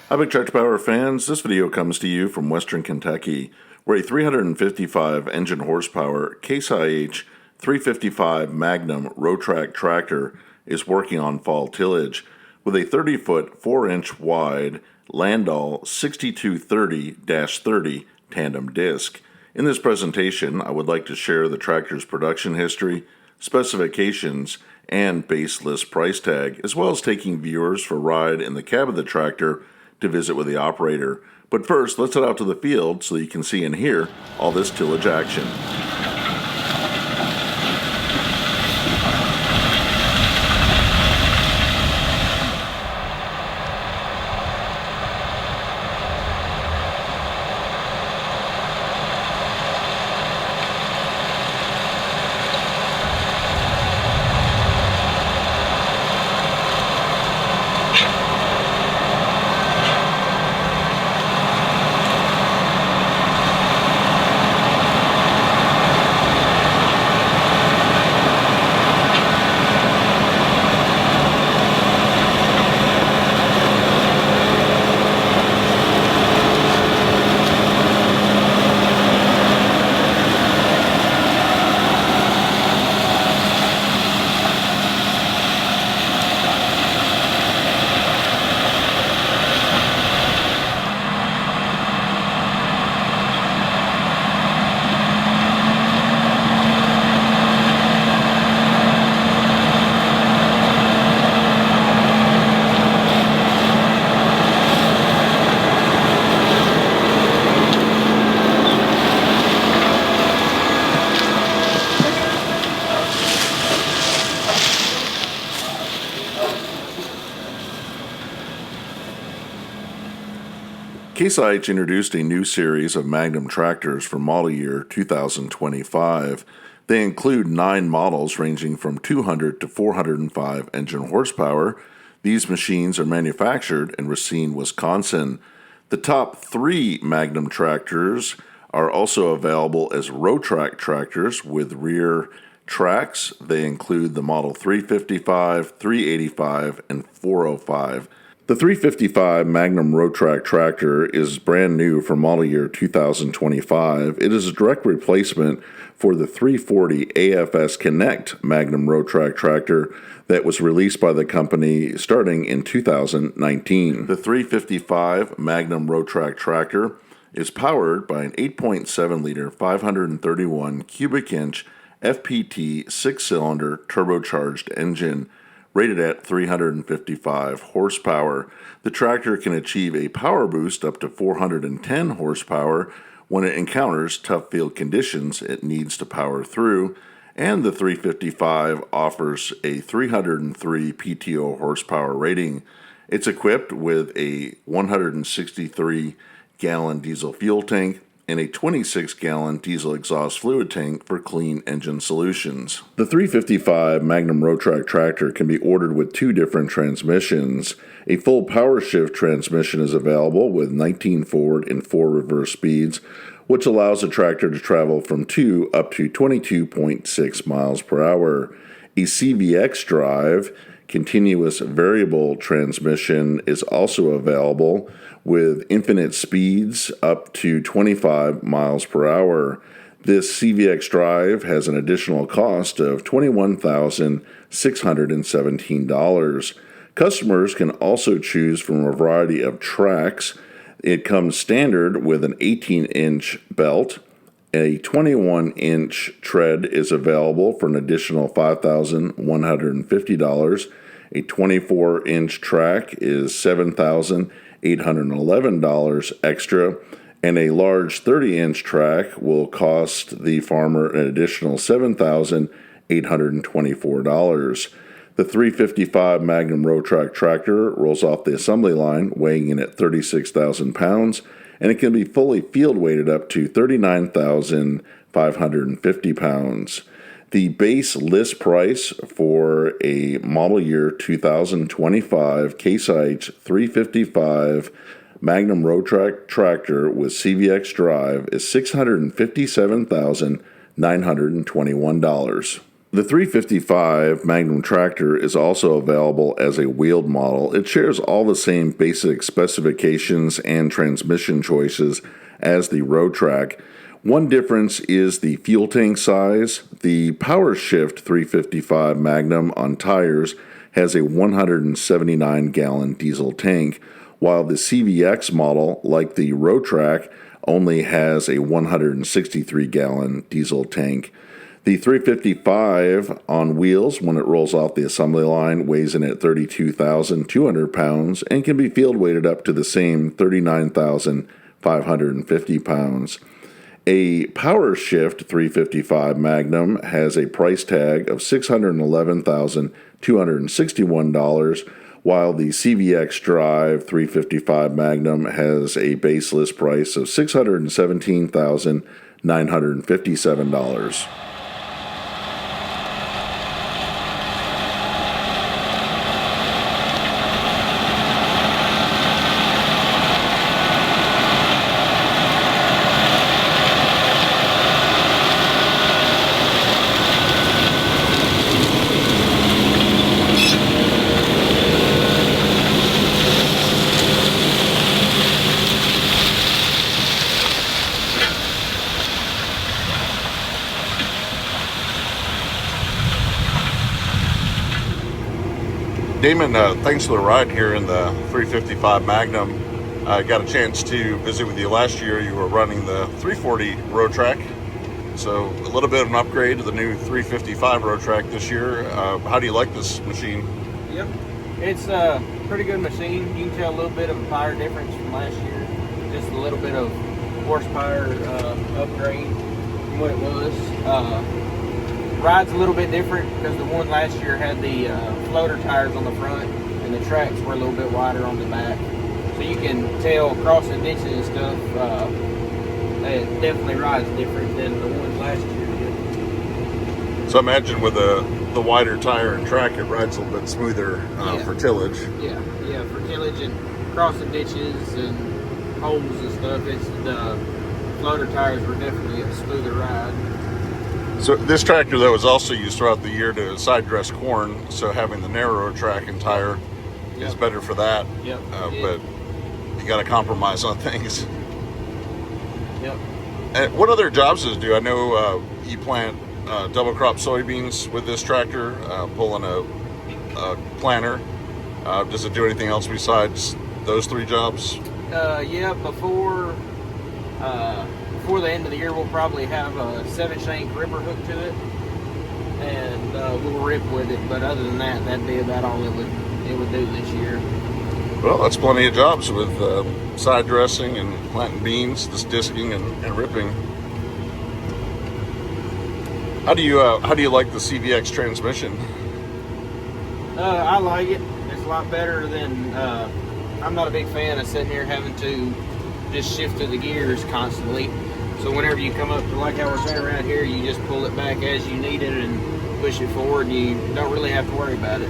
Hi, Big Tractor Power fans. This video comes to you from Western Kentucky, where a 355 engine horsepower Case IH 355 Magnum ROWTRAC Tractor is working on fall tillage with a 30-foot, 4-inch wide LANDOLL 6230-30 tandem disc. In this presentation, I would like to share the tractor's production history, specifications, and base list price tag, as well as taking viewers for a ride in the cab of the tractor to visit with the operator. But first, let's head out to the field so that you can see and hear all this tillage action. Case IH introduced a new series of Magnum tractors for model year 2025. They include 9 models ranging from 200 to 405 engine horsepower. These machines are manufactured in Racine, Wisconsin. The top 3 Magnum tractors are also available as ROWTRAC tractors with rear tracks. They include the Model 355, 385, and 405. The 355 Magnum ROWTRAC Tractor is brand new for model year 2025. It is a direct replacement for the 340 AFS Connect Magnum ROWTRAC Tractor that was released by the company starting in 2019. The 355 Magnum ROWTRAC Tractor is powered by an 8.7-liter 531 cubic inch FPT 6-cylinder turbocharged engine rated at 355 horsepower. The tractor can achieve a power boost up to 410 horsepower when it encounters tough field conditions it needs to power through, and the 355 offers a 303 PTO horsepower rating. It's equipped with a 163-gallon diesel fuel tank and a 26-gallon diesel exhaust fluid tank for clean engine solutions. The 355 Magnum ROWTRAC Tractor can be ordered with 2 different transmissions. A full power shift transmission is available with 19 forward and 4 reverse speeds, which allows the tractor to travel from 2 up to 22.6 miles per hour. A CVX drive continuous variable transmission is also available with infinite speeds up to 25 miles per hour. This CVX drive has an additional cost of $21,617. Customers can also choose from a variety of tracks. It comes standard with an 18-inch belt. A 21-inch tread is available for an additional $5,150. A 24-inch track is $7,811 extra, and a large 30-inch track will cost the farmer an additional $7,824. The 355 Magnum ROWTRAC Tractor rolls off the assembly line weighing in at 36,000 pounds, and it can be fully field weighted up to 39,550 pounds. The base list price for a model year 2025 Case IH 355 Magnum ROWTRAC Tractor with CVX drive is $657,921. The 355 Magnum tractor is also available as a wheeled model. It shares all the same basic specifications and transmission choices as the RowTrac. One difference is the fuel tank size. The Power Shift 355 Magnum on tires has a 179-gallon diesel tank, while the CVX model, like the RowTrac, only has a 163-gallon diesel tank. The 355 on wheels, when it rolls off the assembly line, weighs in at 32,200 pounds and can be field weighted up to the same 39,550 pounds. A Power Shift 355 Magnum has a price tag of $611,261, while the CVX Drive 355 Magnum has a base list price of $617,957. Damon, thanks for the ride here in the 355 Magnum. I got a chance to visit with you last year. You were running the 340 RowTrac, so a little bit of an upgrade to the new 355 RowTrac this year. How do you like this machine? Yep, it's a pretty good machine. You can tell a little bit of a power difference from last year. Just a little bit of horsepower upgrade from what it was. Ride's a little bit different because the one last year had the floater tires on the front and the tracks were a little bit wider on the back. So you can tell crossing ditches and stuff, it definitely rides different than the ones last year did. So I imagine with the wider tire and track, it rides a little bit smoother for tillage. Yeah, for tillage and crossing ditches and holes and stuff, the floater tires were definitely a smoother ride. So this tractor, though, is also used throughout the year to side dress corn, so having the narrow track and tire is better for that. Yep. But you got to compromise on things. Yep. And what other jobs does it do? I know you plant double crop soybeans with this tractor, pulling a planter. Does it do anything else besides those three jobs? Before the end of the year, we'll probably have a 7-shank ripper hook to it, and we'll rip with it. But other than that, that'd be about all it would do this year. Well, that's plenty of jobs with side dressing and planting beans, this disking and ripping. How do you like the CVX transmission? I like it. It's a lot better than. I'm not a big fan of sitting here having to just shift to the gears constantly. So whenever you come up to like how we're saying around here, you just pull it back as you need it and push it forward, and you don't really have to worry about it.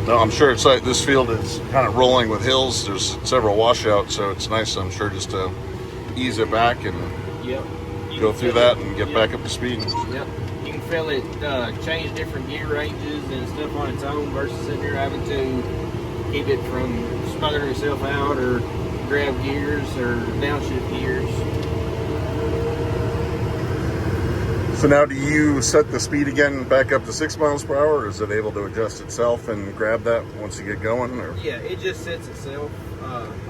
No, I'm sure it's like this field is kind of rolling with hills. There's several washouts, so it's nice, I'm sure, just to ease it back and go through that and get back up to speed. Yep. You can feel it change different gear ranges and stuff on its own versus sitting here having to keep it from smothering itself out or grab gears or downshift gears. So now do you set the speed again back up to 6 miles per hour, or is it able to adjust itself and grab that once you get going? Or? Yeah, it just sets itself.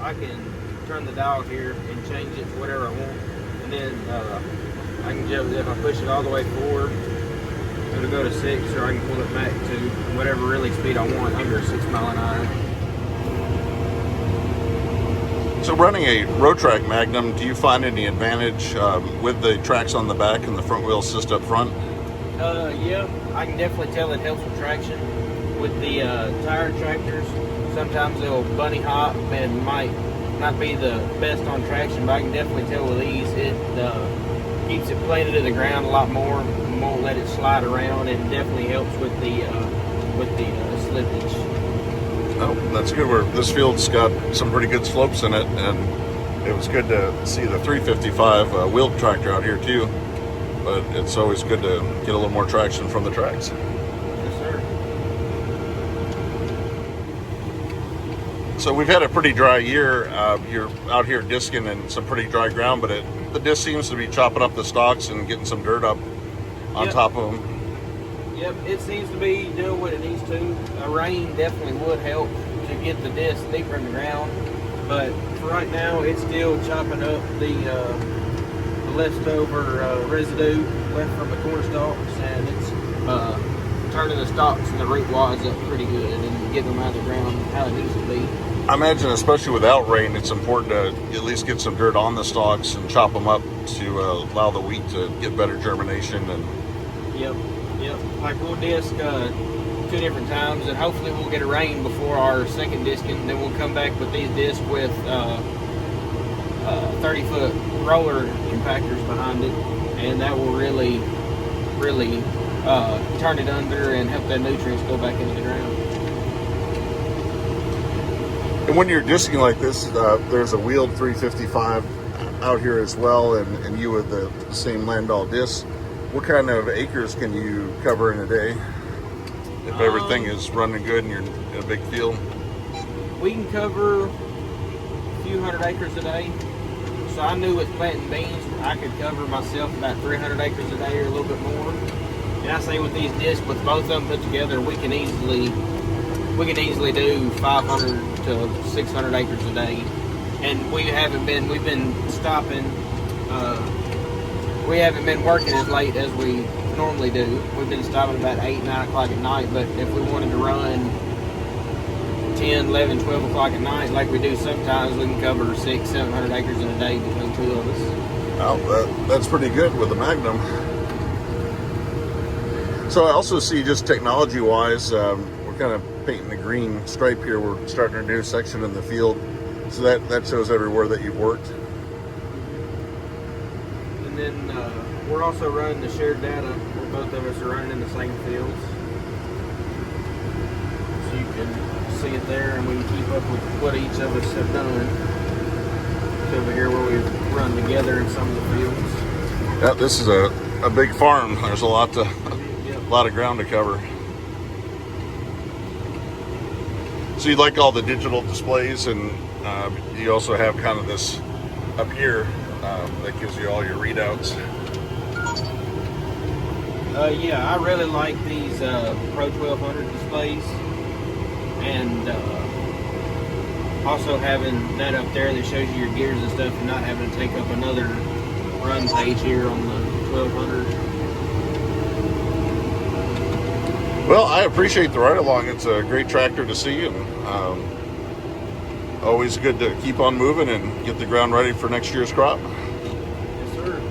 I can turn the dial here and change it to whatever I want, and then I can just, if I push it all the way forward, it'll go to 6, or I can pull it back to whatever really speed I want under 6 mile an hour. So running a RowTrac Magnum, do you find any advantage with the tracks on the back and the front wheel assist up front? Yeah, I can definitely tell it helps with traction. With the tire tractors, sometimes they'll bunny hop and might not be the best on traction, but I can definitely tell with these it keeps it planted to the ground a lot more and won't let it slide around. It definitely helps with the slippage. Oh, that's good. This field's got some pretty good slopes in it, and it was good to see the 355 wheeled tractor out here too. but it's always good to get a little more traction from the tracks. Yes, sir. So we've had a pretty dry year. You're out here disking in some pretty dry ground, but the disc seems to be chopping up the stalks and getting some dirt up on top of them. Yep, it seems to be doing what it needs to. A rain definitely would help to get the disc deeper in the ground, but for right now, it's still chopping up the leftover residue left from the corn stalks, and it's turning the stalks and the root wads up pretty good and getting them out of the ground how it needs to be. I imagine, especially without rain, it's important to at least get some dirt on the stalks and chop them up to allow the wheat to get better germination. And Yep. Like we'll disc 2 different times, and hopefully we'll get a rain before our second disking. Then we'll come back with these discs with 30-foot roller compactors behind it, and that will really turn it under and help that nutrients go back into the ground. And when you're disking like this, there's a wheeled 355 out here as well, and you with the same LANDOLL disc. What kind of acres can you cover in a day if everything is running good and you're in a big field? We can cover a few hundred acres a day. So I knew with planting beans, I could cover myself about 300 acres a day or a little bit more. And I say with these discs, with both of them put together, we can easily do 500 to 600 acres a day. And we've been stopping. We haven't been working as late as we normally do. We've been stopping about 8, 9 o'clock at night, but if we wanted to run 10, 11, 12 o'clock at night, like we do sometimes, we can cover 600, 700 acres in a day between 2 of us. Well, that's pretty good with the Magnum. So I also see, just technology-wise, we're kind of painting a green stripe here. We're starting a new section in the field, so that shows everywhere that you've worked. And then we're also running the shared data where both of us are running in the same fields. So you can see it there, and we can keep up with what each of us have done. It's over here where we've run together in some of the fields. Yeah, this is a big farm. There's a lot of ground to cover. So you like all the digital displays, and you also have kind of this up here that gives you all your readouts. Yeah, I really like these Pro 1200 displays, and also having that up there that shows you your gears and stuff, and not having to take up another run page here on the 1200. Well, I appreciate the ride along. It's a great tractor to see, and always good to keep on moving and get the ground ready for next year's crop. Yes, sir.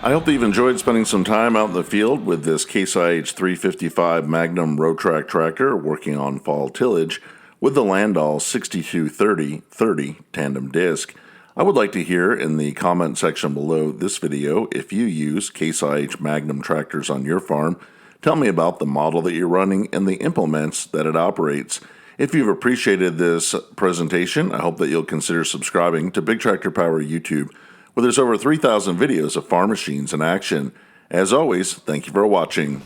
I hope that you've enjoyed spending some time out in the field with this Case IH 355 MAGNUM ROWTRAC Tractor working on fall tillage with the LANDOLL 6230/30 tandem disc. I would like to hear in the comment section below this video if you use Case IH MAGNUM tractors on your farm. Tell me about the model that you're running and the implements that it operates. If you've appreciated this presentation, I hope that you'll consider subscribing to Big Tractor Power YouTube, where there's over 3,000 videos of farm machines in action. As always, thank you for watching.